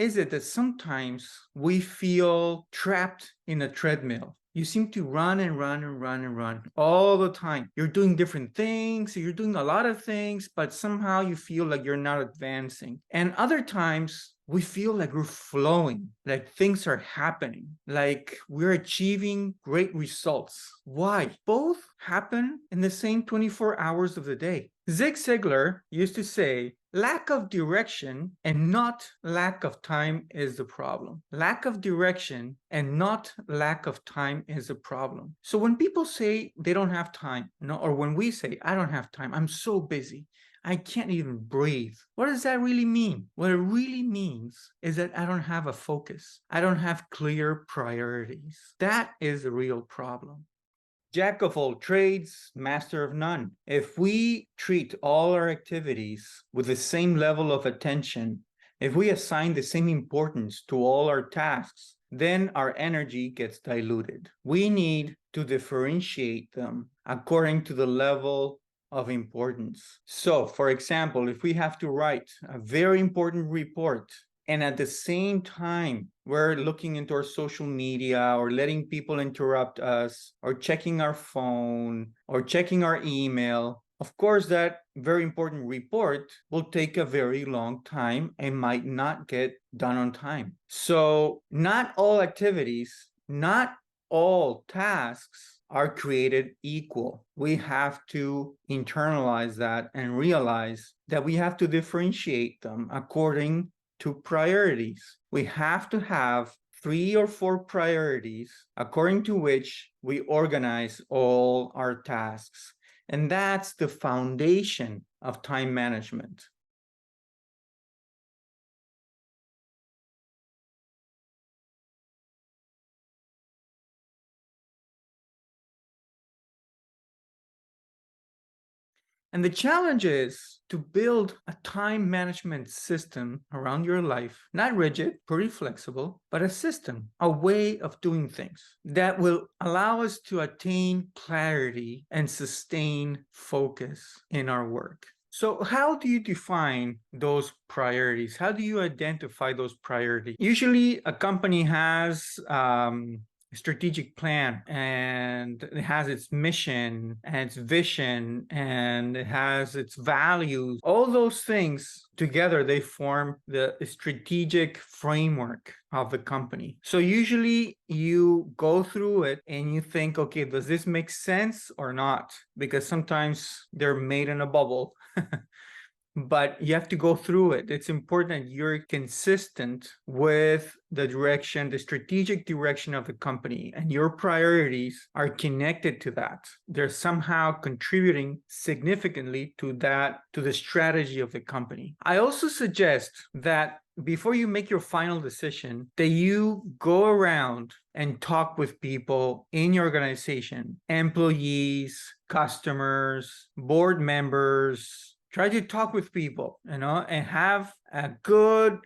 is it that sometimes we feel trapped in a treadmill? You seem to run and run and run and run all the time. You're doing different things, you're doing a lot of things, but somehow you feel like you're not advancing. And other times, we feel like we're flowing, like things are happening, like we're achieving great results. Why? Both happen in the same 24 hours of the day. Zig Ziglar used to say, lack of direction and not lack of time is the problem. Lack of direction and not lack of time is the problem. So when people say they don't have time, or when we say, I don't have time, I'm so busy, I can't even breathe. What does that really mean? What it really means is that I don't have a focus. I don't have clear priorities. That is the real problem. Jack of all trades, master of none. If we treat all our activities with the same level of attention, if we assign the same importance to all our tasks, then our energy gets diluted. We need to differentiate them according to the level of importance. So, for example, if we have to write a very important report, and at the same time, we're looking into our social media or letting people interrupt us or checking our phone or checking our email, of course, that very important report will take a very long time and might not get done on time. So not all activities, not all tasks are created equal. We have to internalize that and realize that we have to differentiate them according to priorities. We have to have 3 or 4 priorities according to which we organize all our tasks. And that's the foundation of time management. And the challenge is to build a time management system around your life, not rigid, pretty flexible, but a system, a way of doing things that will allow us to attain clarity and sustain focus in our work. So how do you define those priorities? How do you identify those priorities? Usually a company has strategic plan, and it has its mission and its vision, and it has its values. All those things together, they form the strategic framework of the company. So usually you go through it and you think, okay, does this make sense or not? Because sometimes they're made in a bubble. But you have to go through it. It's important that you're consistent with the direction, the strategic direction of the company, and your priorities are connected to that. They're somehow contributing significantly to that, to the strategy of the company. I also suggest that before you make your final decision, that you go around and talk with people in your organization, employees, customers, board members. Try to talk with people, and have a good,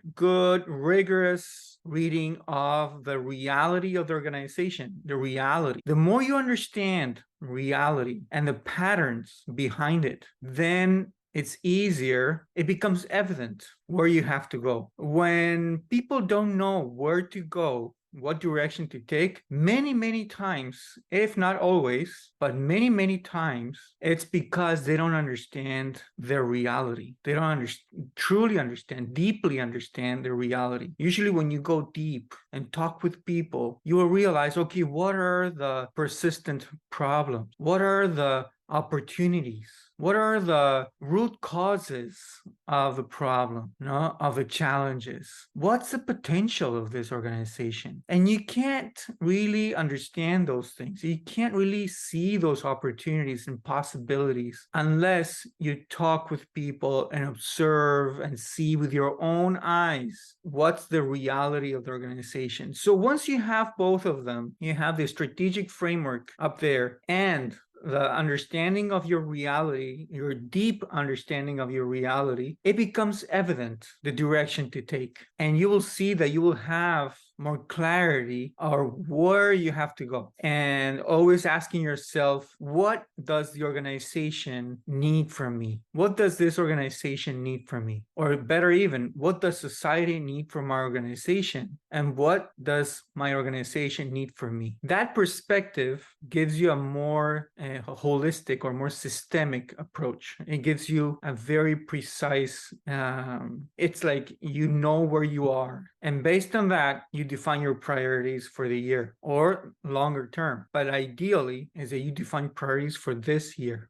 rigorous reading of the reality of the organization, the reality. The more you understand reality and the patterns behind it, then it's easier. It becomes evident where you have to go. When people don't know where to go, what direction to take, many times, if not always, but many times, it's because they don't understand their reality. They don't truly understand, deeply understand their reality. Usually when you go deep and talk with people, you will realize, okay, what are the persistent problems? What are the opportunities? What are the root causes of the problem, of the challenges? What's the potential of this organization? And you can't really understand those things. You can't really see those opportunities and possibilities unless you talk with people and observe and see with your own eyes what's the reality of the organization. So once you have both of them, you have the strategic framework up there and the understanding of your reality, your deep understanding of your reality, it becomes evident the direction to take. And you will see that you will have more clarity or where you have to go. And always asking yourself, what does the organization need from me? What does this organization need from me? Or better even, what does society need from our organization? And what does my organization need from me? That perspective gives you a more holistic or more systemic approach. It gives you a very precise, it's like you know where you are. And based on that, you define your priorities for the year or longer term. But ideally is that you define priorities for this year.